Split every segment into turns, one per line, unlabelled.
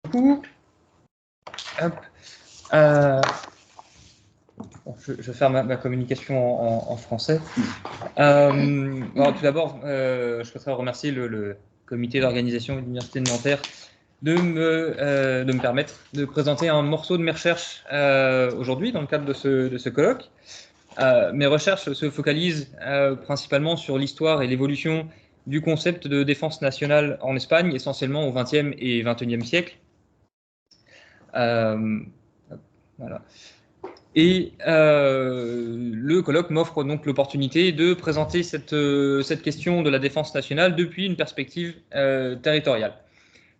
beaucoup. Hop. Je vais faire ma communication en français. Alors, tout d'abord, je souhaiterais remercier le comité d'organisation de l'Université de Nanterre de me permettre de présenter un morceau de mes recherches aujourd'hui dans le cadre de ce colloque. Mes recherches se focalisent principalement sur l'histoire et l'évolution du concept de défense nationale en Espagne, essentiellement au XXe et XXIe siècle. Voilà. Et le colloque m'offre donc l'opportunité de présenter cette question de la défense nationale depuis une perspective territoriale.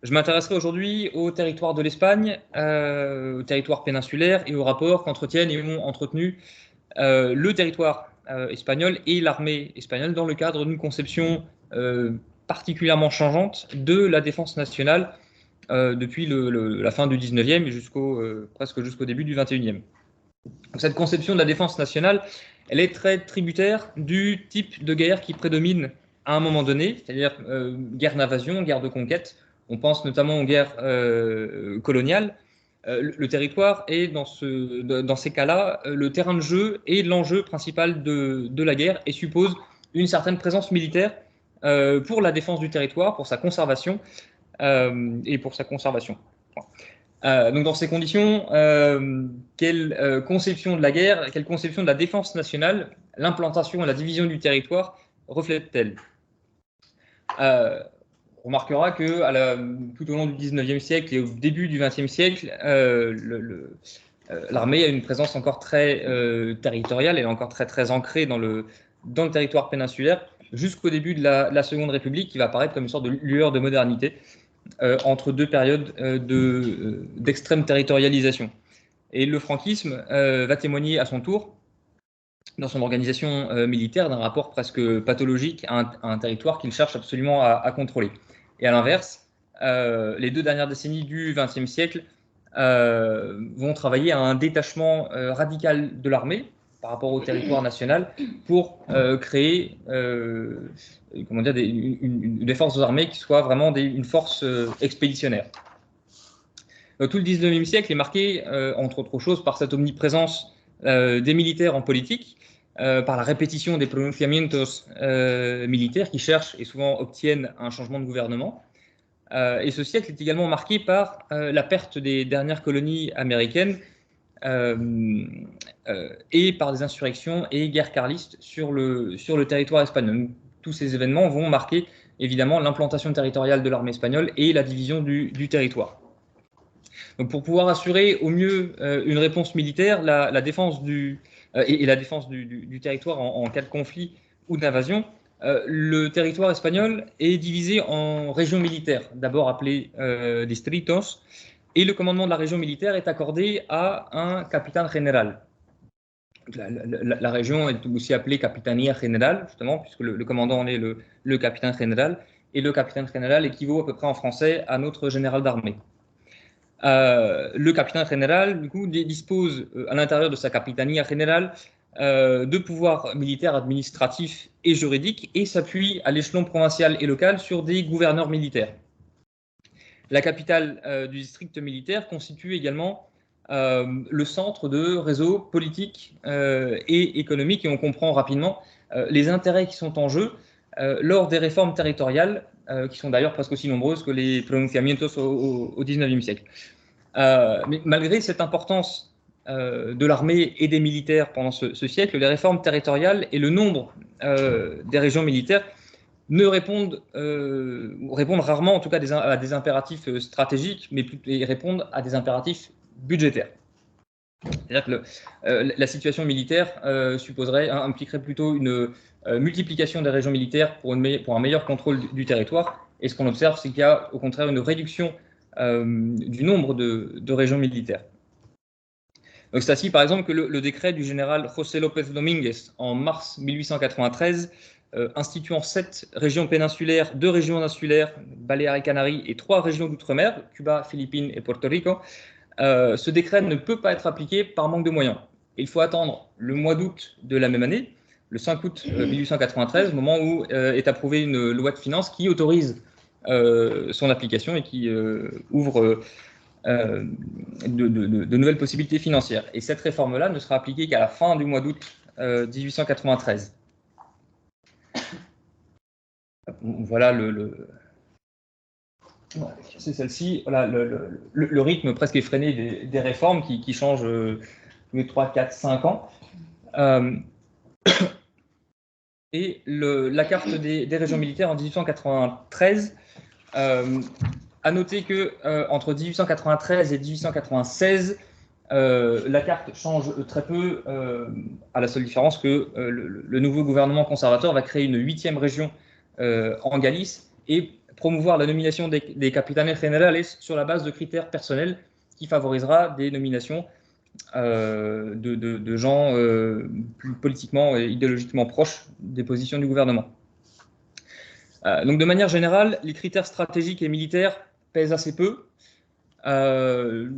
Je m'intéresserai aujourd'hui au territoire de l'Espagne, au territoire péninsulaire et aux rapports qu'entretiennent et ont entretenu le territoire espagnol et l'armée espagnole dans le cadre d'une conception particulièrement changeante de la défense nationale depuis la fin du 19e et presque jusqu'au début du 21e. Donc, cette conception de la défense nationale, elle est très tributaire du type de guerre qui prédomine à un moment donné, c'est-à-dire guerre d'invasion, guerre de conquête. On pense notamment aux guerres coloniales. Le territoire est, dans ces cas-là, le terrain de jeu et l'enjeu principal de la guerre et suppose une certaine présence militaire pour la défense du territoire, pour sa conservation et pour sa conservation. Donc dans ces conditions, quelle conception de la guerre, quelle conception de la défense nationale, l'implantation et la division du territoire reflètent-elles? On remarquera que tout au long du 19e siècle et au début du 20e siècle, l'armée a une présence encore très territoriale, elle est encore très ancrée dans le territoire péninsulaire, jusqu'au début de la Seconde République, qui va apparaître comme une sorte de lueur de modernité entre deux périodes d'extrême territorialisation. Et le franquisme va témoigner à son tour, dans son organisation militaire, d'un rapport presque pathologique à un territoire qu'il cherche absolument à contrôler. Et à l'inverse, les deux dernières décennies du XXe siècle vont travailler à un détachement radical de l'armée par rapport au territoire national pour créer des forces armées qui soient vraiment une force expéditionnaire. Tout le 19e siècle est marqué, entre autres choses, par cette omniprésence des militaires en politique, par la répétition des pronunciamientos militaires qui cherchent et souvent obtiennent un changement de gouvernement. Et ce siècle est également marqué par la perte des dernières colonies américaines et par des insurrections et guerres carlistes sur le territoire espagnol. Tous ces événements vont marquer évidemment l'implantation territoriale de l'armée espagnole et la division du territoire. Donc pour pouvoir assurer au mieux une réponse militaire, la défense et la défense du territoire en cas de conflit ou d'invasion, le territoire espagnol est divisé en régions militaires, d'abord appelées distritos, et le commandement de la région militaire est accordé à un capitán général. La région est aussi appelée Capitanía General, justement, puisque le commandant en est le capitaine général, et le capitaine général équivaut à peu près en français à notre général d'armée. Le capitaine général, du coup, dispose à l'intérieur de sa Capitanía General de pouvoirs militaires, administratifs et juridiques et s'appuie à l'échelon provincial et local sur des gouverneurs militaires. La capitale du district militaire constitue également le centre de réseaux politiques et économiques, et on comprend rapidement les intérêts qui sont en jeu lors des réformes territoriales, qui sont d'ailleurs presque aussi nombreuses que les pronunciamientos au XIXe siècle. Mais malgré cette importance de l'armée et des militaires pendant ce siècle, les réformes territoriales et le nombre des régions militaires ne répondent rarement, en tout cas, à des impératifs stratégiques, mais répondent à des impératifs budgétaires. C'est-à-dire que la situation militaire impliquerait plutôt une multiplication des régions militaires pour un meilleur contrôle du territoire. Et ce qu'on observe, c'est qu'il y a au contraire une réduction du nombre de régions militaires. Donc c'est ainsi, par exemple, que le décret du général José López Domínguez en mars 1893, instituant 7 régions péninsulaires, 2 régions insulaires, Baléares et Canaries, et 3 régions d'outre-mer, Cuba, Philippines et Porto Rico, ce décret ne peut pas être appliqué par manque de moyens. Il faut attendre le mois d'août de la même année, le 5 août 1893, au moment où est approuvée une loi de finances qui autorise son application et qui ouvre de nouvelles possibilités financières. Et cette réforme-là ne sera appliquée qu'à la fin du mois d'août 1893. Voilà c'est celle-ci. Voilà le rythme presque effréné des réformes qui changent tous les 3, 4, 5 ans. Et la carte des régions militaires en 1893 a noté que entre 1893 et 1896, la carte change très peu, à la seule différence que le nouveau gouvernement conservateur va créer une 8e région en Galice et promouvoir la nomination des capitanes generales sur la base de critères personnels qui favorisera des nominations de gens plus politiquement et idéologiquement proches des positions du gouvernement. Donc de manière générale, les critères stratégiques et militaires pèsent assez peu. On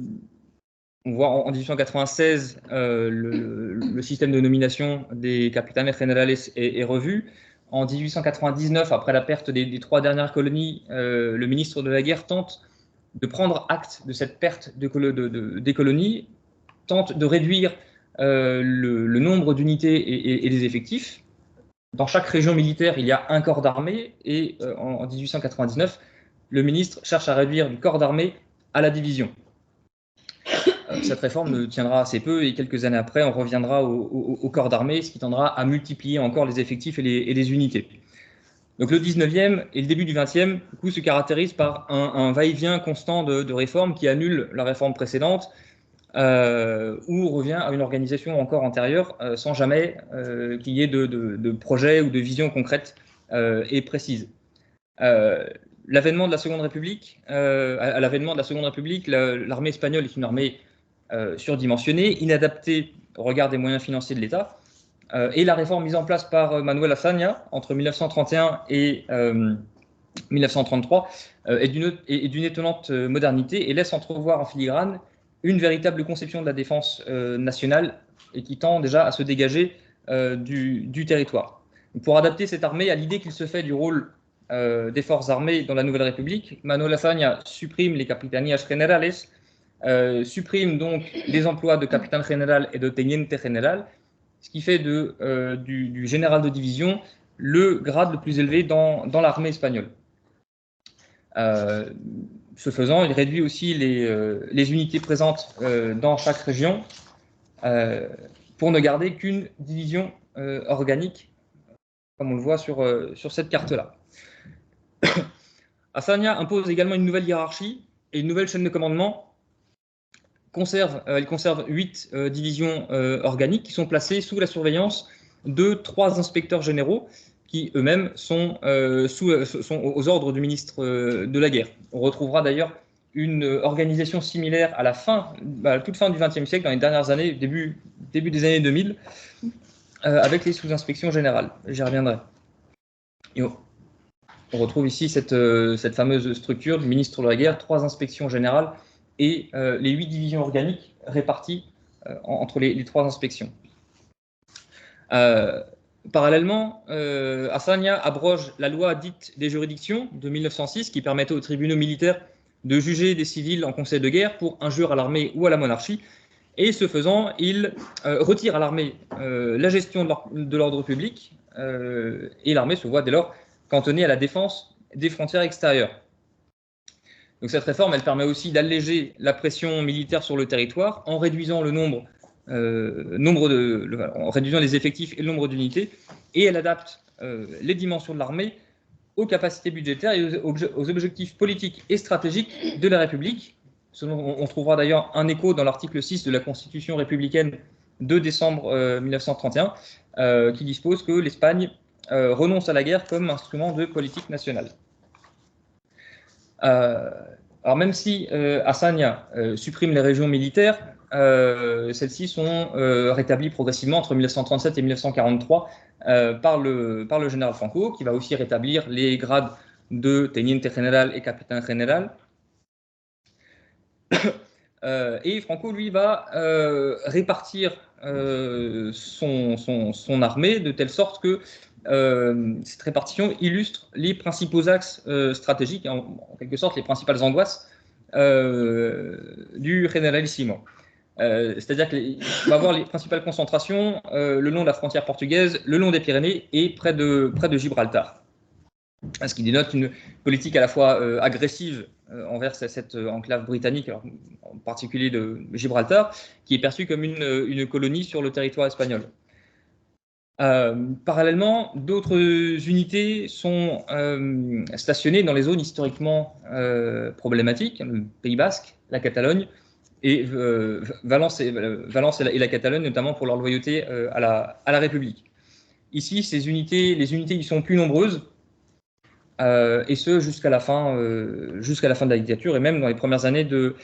voit en 1896, le système de nomination des capitanes generales est revu. En 1899, après la perte des 3 dernières colonies, le ministre de la Guerre tente de prendre acte de cette perte des colonies, tente de réduire le nombre d'unités et des effectifs. Dans chaque région militaire, il y a un corps d'armée, et en 1899, le ministre cherche à réduire du corps d'armée à la division. Cette réforme tiendra assez peu, et quelques années après, on reviendra au corps d'armée, ce qui tendra à multiplier encore les effectifs et les unités. Donc le 19e et le début du 20e du coup, se caractérisent par un va-et-vient constant de réformes qui annulent la réforme précédente, ou revient à une organisation encore antérieure, sans jamais qu'il y ait de projets ou de visions concrètes et précises. L'avènement de la Seconde République, à l'avènement de la Seconde République, l'armée espagnole est une armée surdimensionnée, inadaptée au regard des moyens financiers de l'État, et la réforme mise en place par Manuel Azaña entre 1931 et 1933 est d'une étonnante modernité et laisse entrevoir en filigrane une véritable conception de la défense nationale et qui tend déjà à se dégager du territoire. Pour adapter cette armée à l'idée qu'il se fait du rôle des forces armées dans la Nouvelle République, Manuel Azaña supprime les capitanías generales, supprime donc les emplois de capitaine général et de teniente général, ce qui fait du général de division le grade le plus élevé dans l'armée espagnole. Ce faisant, il réduit aussi les unités présentes dans chaque région pour ne garder qu'une division organique, comme on le voit sur cette carte-là. Azaña impose également une nouvelle hiérarchie et une nouvelle chaîne de commandement. Elle conserve 8 divisions organiques qui sont placées sous la surveillance de 3 inspecteurs généraux qui eux-mêmes sont aux ordres du ministre de la Guerre. On retrouvera d'ailleurs une organisation similaire à la toute fin du XXe siècle, dans les dernières années, début des années 2000, avec les sous-inspections générales. J'y reviendrai. Et on retrouve ici cette fameuse structure du ministre de la Guerre, 3 inspections générales et les 8 divisions organiques réparties entre les 3 inspections. Parallèlement, Azaña abroge la loi dite des juridictions de 1906 qui permettait aux tribunaux militaires de juger des civils en conseil de guerre pour injure à l'armée ou à la monarchie. Et ce faisant, il retire à l'armée la gestion de l'ordre public et l'armée se voit dès lors cantonnée à la défense des frontières extérieures. Donc cette réforme, elle permet aussi d'alléger la pression militaire sur le territoire en réduisant en réduisant les effectifs et le nombre d'unités, et elle adapte les dimensions de l'armée aux capacités budgétaires et aux objectifs politiques et stratégiques de la République. On trouvera d'ailleurs un écho dans l'article 6 de la Constitution républicaine de décembre 1931, qui dispose que l'Espagne renonce à la guerre comme instrument de politique nationale. Alors même si Azaña supprime les régions militaires, celles-ci sont rétablies progressivement entre 1937 et 1943 par le général Franco, qui va aussi rétablir les grades de teniente général et capitaine général. Et Franco, lui, va répartir son armée de telle sorte que cette répartition illustre les principaux axes stratégiques, en quelque sorte les principales angoisses du Generalissimo. C'est-à-dire qu'il va avoir les principales concentrations le long de la frontière portugaise, le long des Pyrénées et près de Gibraltar. Ce qui dénote une politique à la fois agressive envers cette enclave britannique, alors, en particulier de Gibraltar, qui est perçue comme une colonie sur le territoire espagnol. Parallèlement, d'autres unités sont stationnées dans les zones historiquement problématiques, le Pays Basque, la Catalogne, et Valence et la Catalogne, notamment pour leur loyauté à la République. Ici, les unités y sont plus nombreuses, et ce jusqu'à la fin de la dictature, et même dans les premières années de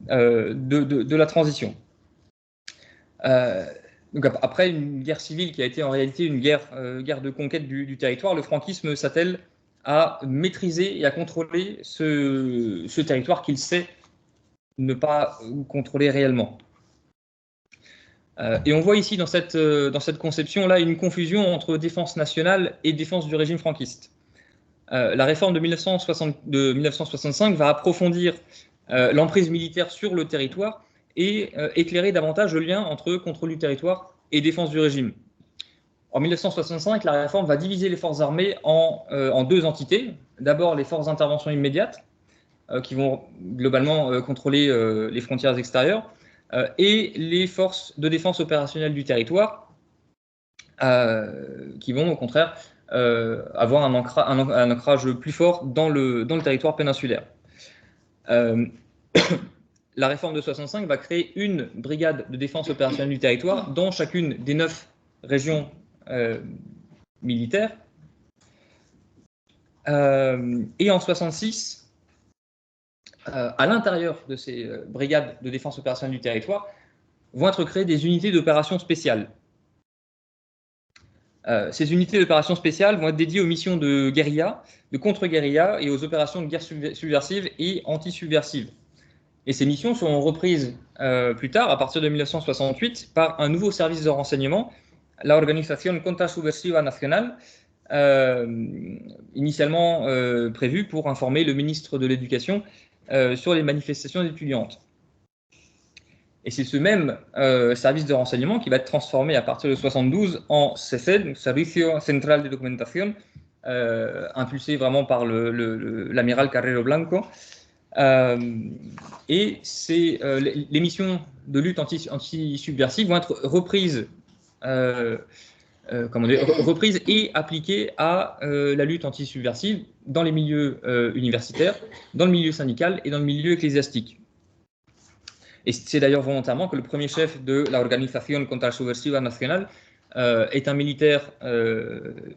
la transition. Donc après une guerre civile qui a été en réalité une guerre de conquête du territoire, le franquisme s'attelle à maîtriser et à contrôler ce territoire qu'il sait ne pas contrôler réellement. Et on voit ici dans cette conception-là une confusion entre défense nationale et défense du régime franquiste. La réforme de 1965 va approfondir l'emprise militaire sur le territoire et éclairer davantage le lien entre contrôle du territoire et défense du régime. En 1965, la réforme va diviser les forces armées en deux entités. D'abord, les forces d'intervention immédiate, qui vont globalement contrôler les frontières extérieures, et les forces de défense opérationnelle du territoire, qui vont au contraire avoir un ancrage plus fort dans le territoire péninsulaire. La réforme de 65 va créer une brigade de défense opérationnelle du territoire dans chacune des 9 régions militaires. Et en 66, à l'intérieur de ces brigades de défense opérationnelle du territoire, vont être créées des unités d'opérations spéciales. Ces unités d'opérations spéciales vont être dédiées aux missions de guérilla, de contre-guérilla et aux opérations de guerre subversive et anti-subversive. Et ces missions seront reprises plus tard, à partir de 1968, par un nouveau service de renseignement, la Organización Contrasubversiva Nacional, initialement prévu pour informer le ministre de l'Éducation sur les manifestations étudiantes. Et c'est ce même service de renseignement qui va être transformé à partir de 1972 en CECED, Servicio Central de Documentación, impulsé vraiment par l'amiral Carrero Blanco. Et les missions de lutte anti-subversive vont être reprises et appliquées à la lutte anti-subversive dans les milieux universitaires, dans le milieu syndical et dans le milieu ecclésiastique. Et c'est d'ailleurs volontairement que le premier chef de la Organización Contrasubversiva Nacional est un militaire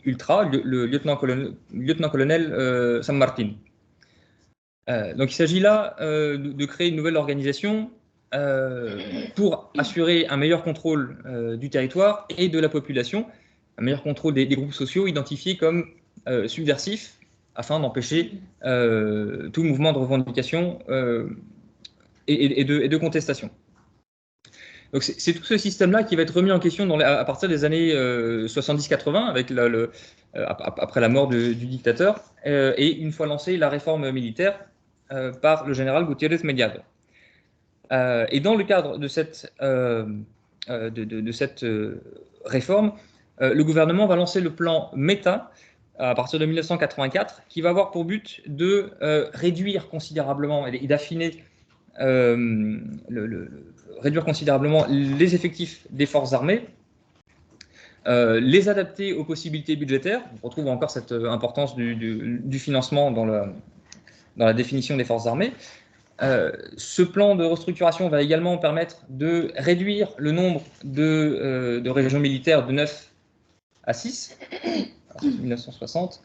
ultra, le lieutenant-colonel San Martín. Donc il s'agit là de créer une nouvelle organisation pour assurer un meilleur contrôle du territoire et de la population, un meilleur contrôle des groupes sociaux identifiés comme subversifs, afin d'empêcher tout mouvement de revendication et de contestation. Donc c'est tout ce système-là qui va être remis en question à partir des années 70-80, après la mort du dictateur, et une fois lancée la réforme militaire par le général Gutiérrez Mediado. Et dans le cadre de cette réforme, le gouvernement va lancer le plan META à partir de 1984, qui va avoir pour but de réduire considérablement et d'affiner réduire considérablement les effectifs des forces armées, les adapter aux possibilités budgétaires. On retrouve encore cette importance du financement dans la définition des forces armées. Ce plan de restructuration va également permettre de réduire le nombre de régions militaires de 9 à 6, en 1960.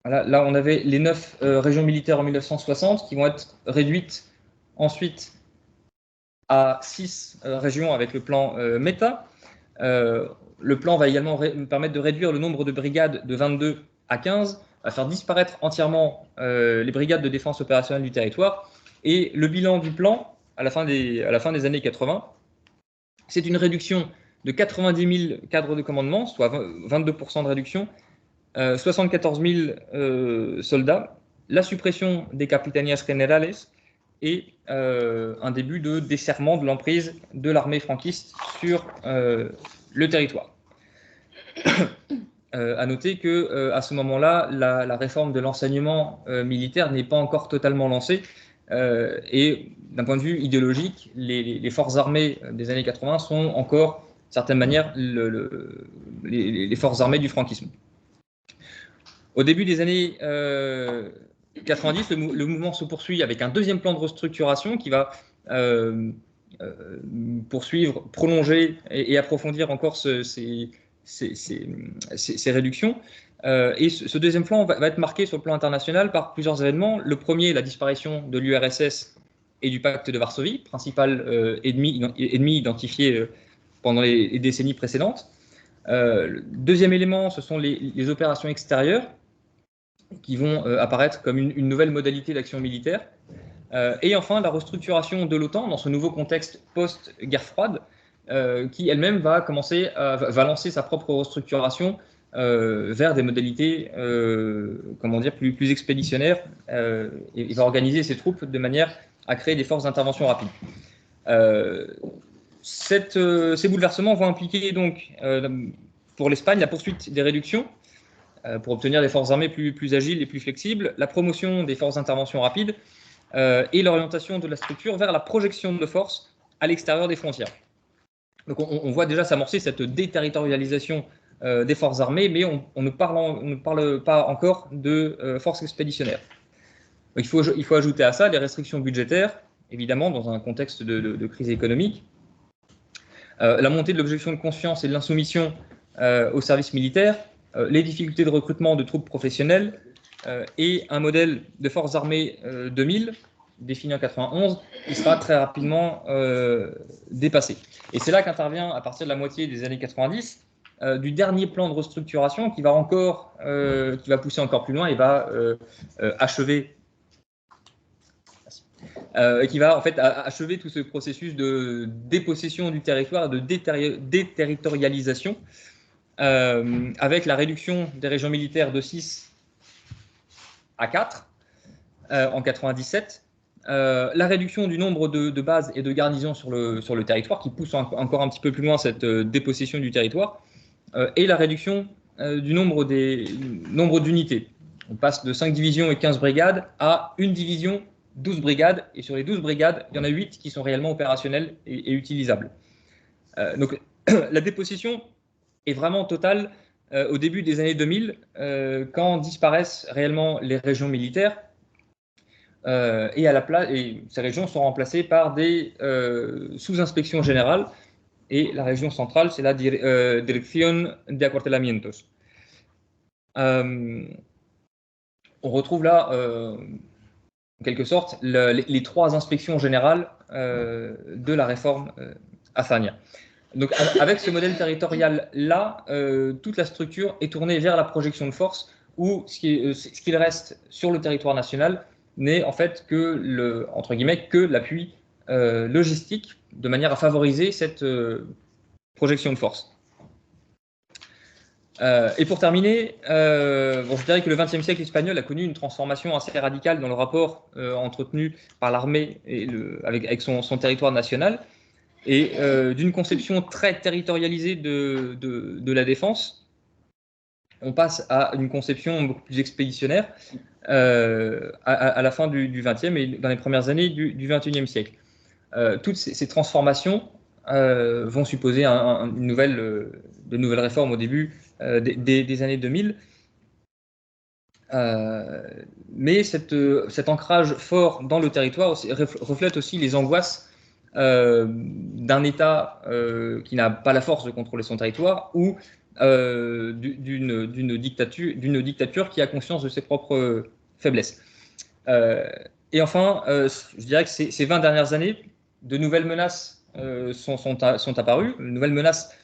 Là, on avait les 9 régions militaires en 1960 qui vont être réduites ensuite à 6 régions avec le plan META. Le plan va également permettre de réduire le nombre de brigades de 22 à 15, à faire disparaître entièrement les brigades de défense opérationnelle du territoire. Et le bilan du plan, à la fin des années 80, c'est une réduction de 90 000 cadres de commandement, soit 22% de réduction, 74 000 soldats la suppression des capitanías generales et un début de desserrement de l'emprise de l'armée franquiste sur le territoire. À noter que à ce moment-là, la réforme de l'enseignement militaire n'est pas encore totalement lancée et d'un point de vue idéologique, les forces armées des années 80 sont encore, d'une certaine manière, les forces armées du franquisme. Au début des années 90, le mouvement se poursuit avec un deuxième plan de restructuration qui va poursuivre, prolonger et approfondir encore ces réductions. Et ce deuxième plan va être marqué sur le plan international par plusieurs événements. Le premier, la disparition de l'URSS et du pacte de Varsovie, principal ennemi identifié pendant les décennies précédentes. Le deuxième élément, ce sont les opérations extérieures qui vont apparaître comme une nouvelle modalité d'action militaire. Et enfin, la restructuration de l'OTAN dans ce nouveau contexte post-guerre froide, qui elle-même va lancer sa propre restructuration vers des modalités comment dire, plus expéditionnaires et va organiser ses troupes de manière à créer des forces d'intervention rapides. Ces bouleversements vont impliquer donc pour l'Espagne la poursuite des réductions pour obtenir des forces armées plus agiles et plus flexibles, la promotion des forces d'intervention rapides et l'orientation de la structure vers la projection de forces à l'extérieur des frontières. Donc on voit déjà s'amorcer cette déterritorialisation des forces armées, mais on ne parle pas encore de forces expéditionnaires. Donc il faut ajouter à ça les restrictions budgétaires, évidemment, dans un contexte de crise économique, la montée de l'objection de conscience et de l'insoumission au service militaire, les difficultés de recrutement de troupes professionnelles et un modèle de forces armées 2000, défini en 91, qui sera très rapidement dépassé. Et c'est là qu'intervient, à partir de la moitié des années 90, du dernier plan de restructuration qui va pousser encore plus loin et va achever qui va en fait achever tout ce processus de dépossession du territoire et de déterritorialisation avec la réduction des régions militaires de 6 à 4 en 97, la réduction du nombre de bases et de garnisons sur le territoire qui pousse encore un petit peu plus loin cette dépossession du territoire et la réduction du nombre d'unités. On passe de 5 divisions et 15 brigades à une division, 12 brigades, et sur les 12 brigades, il y en a 8 qui sont réellement opérationnelles et utilisables. Donc la dépossession est vraiment totale au début des années 2000, quand disparaissent réellement les régions militaires, et ces régions sont remplacées par des sous-inspections générales, et la région centrale, c'est la Dirección de Acuartelamientos. On retrouve là, en quelque sorte, les 3 inspections générales de la réforme Azaña. Donc, avec ce modèle territorial-là, toute la structure est tournée vers la projection de force, où ce qu'il reste sur le territoire national n'est en fait que entre guillemets, que l'appui logistique, de manière à favoriser cette projection de force. Et pour terminer, je dirais que le XXe siècle espagnol a connu une transformation assez radicale dans le rapport entretenu par l'armée avec son territoire national, et d'une conception très territorialisée de la défense, on passe à une conception beaucoup plus expéditionnaire à la fin du XXe et dans les premières années du XXIe siècle. Toutes ces transformations vont supposer de nouvelles réformes au début des années 2000. Mais cet ancrage fort dans le territoire reflète aussi les angoisses d'un État qui n'a pas la force de contrôler son territoire ou d'une dictature qui a conscience de ses propres faiblesses. Et enfin, je dirais que ces 20 dernières années, de nouvelles menaces sont apparues, de nouvelles menaces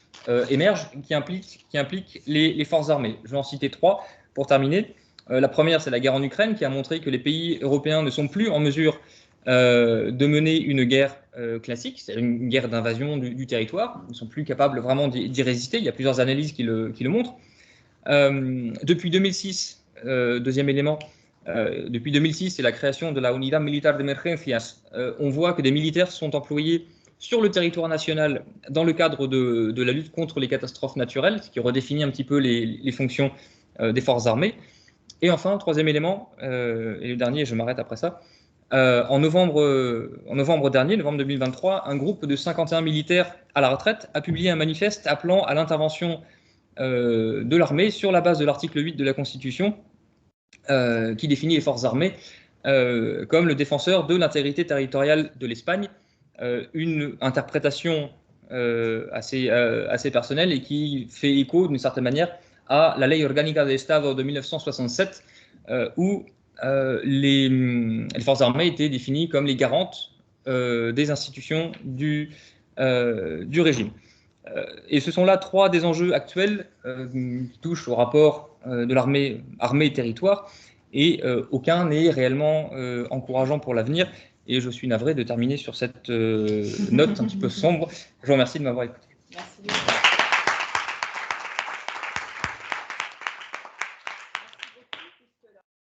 émergent qui impliquent les forces armées. Je vais en citer 3 pour terminer. La première, c'est la guerre en Ukraine, qui a montré que les pays européens ne sont plus en mesure de mener une guerre classique, c'est-à-dire une guerre d'invasion du territoire. Ils ne sont plus capables vraiment d'y résister. Il y a plusieurs analyses qui le montrent. Depuis 2006, deuxième élément, Depuis 2006, c'est la création de la Unidad Militar de Emergencias. On voit que des militaires sont employés sur le territoire national dans le cadre de la lutte contre les catastrophes naturelles, ce qui redéfinit un petit peu les fonctions des forces armées. Et enfin, troisième élément, et le dernier, je m'arrête après ça, en novembre dernier, novembre 2023, un groupe de 51 militaires à la retraite a publié un manifeste appelant à l'intervention de l'armée sur la base de l'article 8 de la Constitution, qui définit les forces armées comme le défenseur de l'intégrité territoriale de l'Espagne, une interprétation assez personnelle et qui fait écho d'une certaine manière à la Ley Orgánica de Estado de 1967, où les forces armées étaient définies comme les garantes des institutions du régime. Et ce sont là trois des enjeux actuels qui touchent au rapport de l'armée armée-territoire, et aucun n'est réellement encourageant pour l'avenir. Et je suis navré de terminer sur cette note un petit peu sombre. Je vous remercie de m'avoir écouté.
Merci.